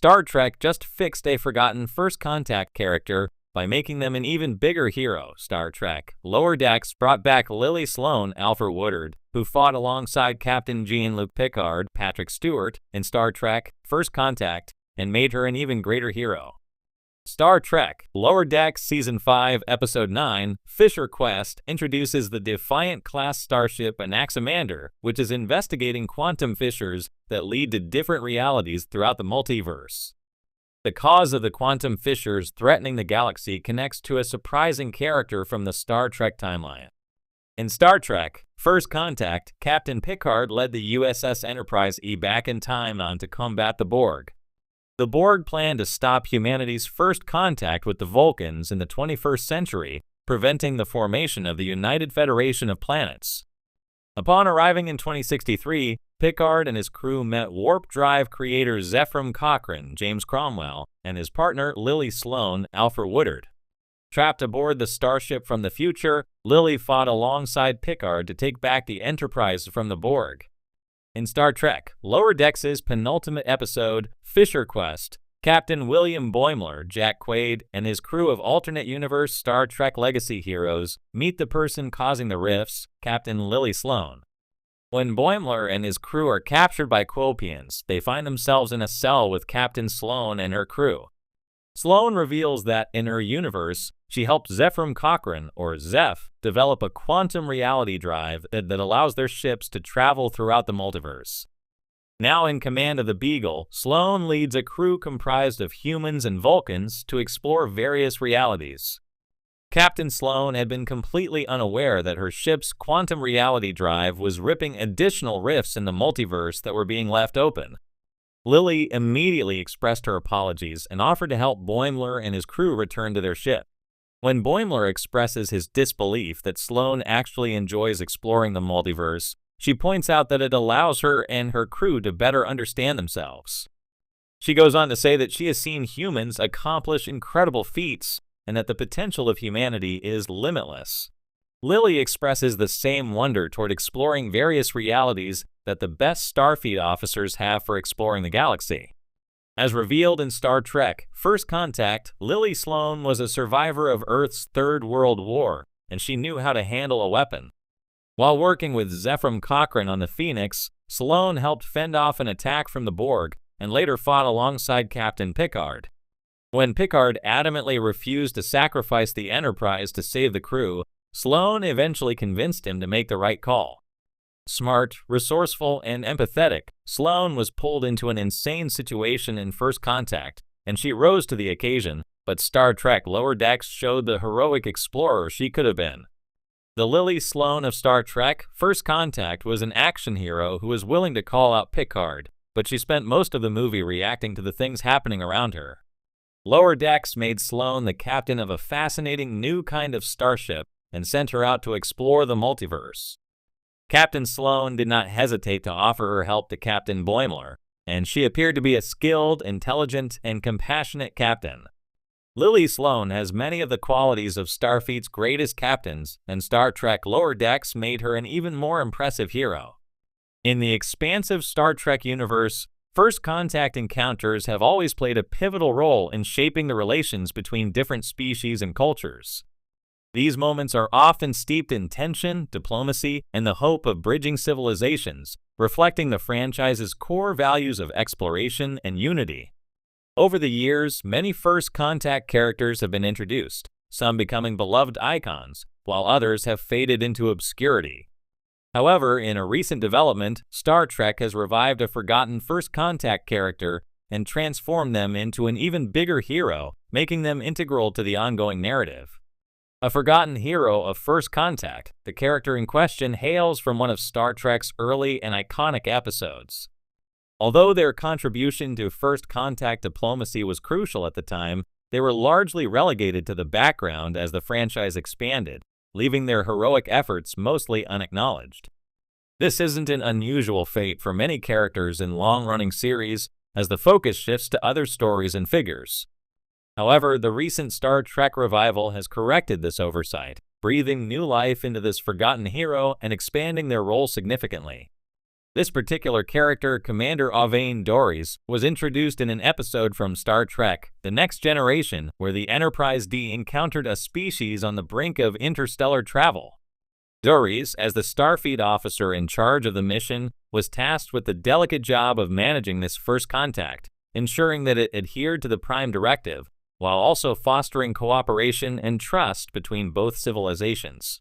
Star Trek just fixed a forgotten First Contact character by making them an even bigger hero. Star Trek Lower Decks brought back Lily Sloan, Alfred Woodard, who fought alongside Captain Jean-Luc Picard, Patrick Stewart, in Star Trek First Contact, and made her an even greater hero. Star Trek Lower Decks Season 5, Episode 9, Fisher Quest, introduces the Defiant-class starship Anaximander, which is investigating quantum fissures that lead to different realities throughout the multiverse. The cause of the quantum fissures threatening the galaxy connects to a surprising character from the Star Trek timeline. In Star Trek First Contact, Captain Picard led the USS Enterprise E back in time to combat the Borg. The Borg planned to stop humanity's first contact with the Vulcans in the 21st century, preventing the formation of the United Federation of Planets. Upon arriving in 2063, Picard and his crew met warp drive creator Zefram Cochrane, James Cromwell, and his partner Lily Sloan, Alfred Woodard. Trapped aboard the starship from the future, Lily fought alongside Picard to take back the Enterprise from the Borg. In Star Trek Lower Decks' penultimate episode, Fisher Quest, Captain William Boimler, Jack Quaid, and his crew of alternate universe Star Trek Legacy heroes meet the person causing the rifts, Captain Lily Sloan. When Boimler and his crew are captured by Quopians, they find themselves in a cell with Captain Sloan and her crew. Sloan reveals that, in her universe, she helped Zefram Cochrane, or Zeph, develop a quantum reality drive that allows their ships to travel throughout the multiverse. Now in command of the Beagle, Sloan leads a crew comprised of humans and Vulcans to explore various realities. Captain Sloan had been completely unaware that her ship's quantum reality drive was ripping additional rifts in the multiverse that were being left open. Lily immediately expressed her apologies and offered to help Boimler and his crew return to their ship. When Boimler expresses his disbelief that Sloan actually enjoys exploring the multiverse, she points out that it allows her and her crew to better understand themselves. She goes on to say that she has seen humans accomplish incredible feats and that the potential of humanity is limitless. Lily expresses the same wonder toward exploring various realities that the best Starfleet officers have for exploring the galaxy. As revealed in Star Trek First Contact, Lily Sloan was a survivor of Earth's Third World War, and she knew how to handle a weapon. While working with Zefram Cochrane on the Phoenix, Sloan helped fend off an attack from the Borg and later fought alongside Captain Picard. When Picard adamantly refused to sacrifice the Enterprise to save the crew, Sloan eventually convinced him to make the right call. Smart, resourceful, and empathetic, Sloan was pulled into an insane situation in First Contact, and she rose to the occasion, but Star Trek Lower Decks showed the heroic explorer she could have been. The Lily Sloan of Star Trek First Contact was an action hero who was willing to call out Picard, but she spent most of the movie reacting to the things happening around her. Lower Decks made Sloan the captain of a fascinating new kind of starship and sent her out to explore the multiverse. Captain Sloan did not hesitate to offer her help to Captain Boimler, and she appeared to be a skilled, intelligent, and compassionate captain. Lily Sloan has many of the qualities of Starfleet's greatest captains, and Star Trek Lower Decks made her an even more impressive hero. In the expansive Star Trek universe, First Contact encounters have always played a pivotal role in shaping the relations between different species and cultures. These moments are often steeped in tension, diplomacy, and the hope of bridging civilizations, reflecting the franchise's core values of exploration and unity. Over the years, many First Contact characters have been introduced, some becoming beloved icons, while others have faded into obscurity. However, in a recent development, Star Trek has revived a forgotten First Contact character and transformed them into an even bigger hero, making them integral to the ongoing narrative. A forgotten hero of First Contact, the character in question hails from one of Star Trek's early and iconic episodes. Although their contribution to First Contact diplomacy was crucial at the time, they were largely relegated to the background as the franchise expanded, leaving their heroic efforts mostly unacknowledged. This isn't an unusual fate for many characters in long-running series, as the focus shifts to other stories and figures. However, the recent Star Trek revival has corrected this oversight, breathing new life into this forgotten hero and expanding their role significantly. This particular character, Commander Avane Doris, was introduced in an episode from Star Trek: The Next Generation, where the Enterprise D encountered a species on the brink of interstellar travel. Doris, as the Starfleet officer in charge of the mission, was tasked with the delicate job of managing this first contact, ensuring that it adhered to the Prime Directive, while also fostering cooperation and trust between both civilizations.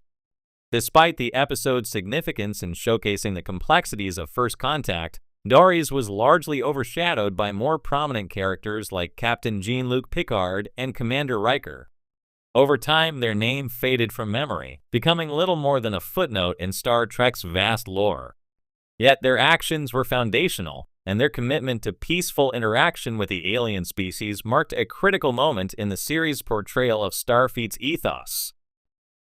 Despite the episode's significance in showcasing the complexities of first contact, Doris was largely overshadowed by more prominent characters like Captain Jean-Luc Picard and Commander Riker. Over time, their name faded from memory, becoming little more than a footnote in Star Trek's vast lore. Yet their actions were foundational, and their commitment to peaceful interaction with the alien species marked a critical moment in the series' portrayal of Starfleet's ethos.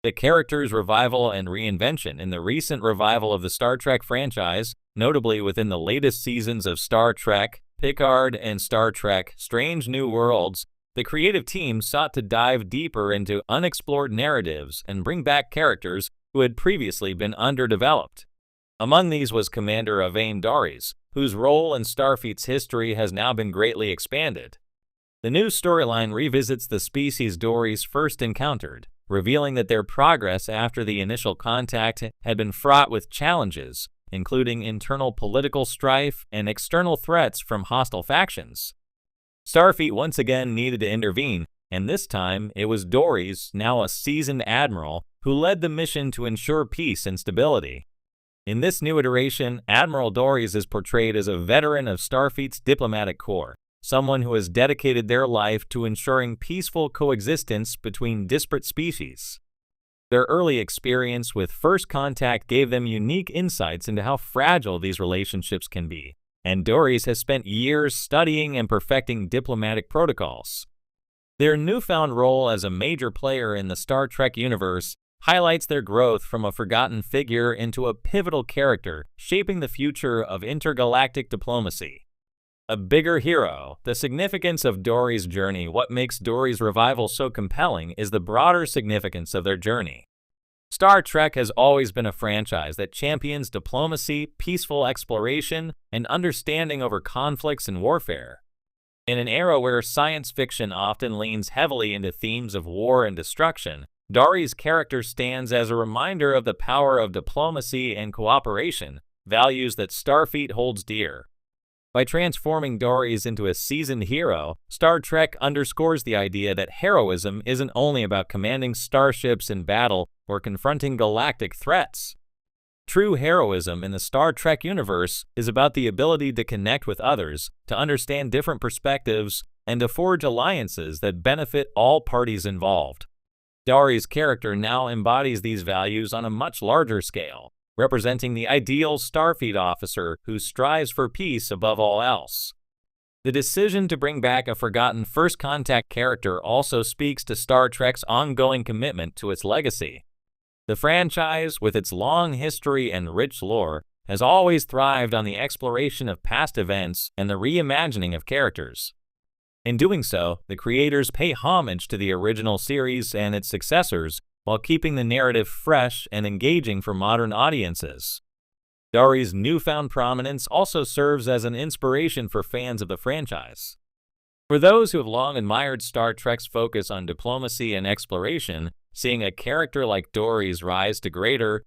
The character's revival and reinvention in the recent revival of the Star Trek franchise, notably within the latest seasons of Star Trek, Picard, and Star Trek: Strange New Worlds, the creative team sought to dive deeper into unexplored narratives and bring back characters who had previously been underdeveloped. Among these was Commander Avane Doris, whose role in Starfleet's history has now been greatly expanded. The new storyline revisits the species Doris first encountered, revealing that their progress after the initial contact had been fraught with challenges, including internal political strife and external threats from hostile factions. Starfleet once again needed to intervene, and this time it was Doris, now a seasoned admiral, who led the mission to ensure peace and stability. In this new iteration, Admiral Doris is portrayed as a veteran of Starfleet's diplomatic corps, someone who has dedicated their life to ensuring peaceful coexistence between disparate species. Their early experience with first contact gave them unique insights into how fragile these relationships can be, and Doris has spent years studying and perfecting diplomatic protocols. Their newfound role as a major player in the Star Trek universe highlights their growth from a forgotten figure into a pivotal character, shaping the future of intergalactic diplomacy. A bigger hero, the significance of Doris' journey. What makes Doris' revival so compelling is the broader significance of their journey. Star Trek has always been a franchise that champions diplomacy, peaceful exploration, and understanding over conflicts and warfare. In an era where science fiction often leans heavily into themes of war and destruction, Doris' character stands as a reminder of the power of diplomacy and cooperation, values that Starfleet holds dear. By transforming Doris into a seasoned hero, Star Trek underscores the idea that heroism isn't only about commanding starships in battle or confronting galactic threats. True heroism in the Star Trek universe is about the ability to connect with others, to understand different perspectives, and to forge alliances that benefit all parties involved. Doris' character now embodies these values on a much larger scale, representing the ideal Starfleet officer who strives for peace above all else. The decision to bring back a forgotten first contact character also speaks to Star Trek's ongoing commitment to its legacy. The franchise, with its long history and rich lore, has always thrived on the exploration of past events and the reimagining of characters. In doing so, the creators pay homage to the original series and its successors, while keeping the narrative fresh and engaging for modern audiences. Doris' newfound prominence also serves as an inspiration for fans of the franchise. For those who have long admired Star Trek's focus on diplomacy and exploration, seeing a character like Doris rise to greater,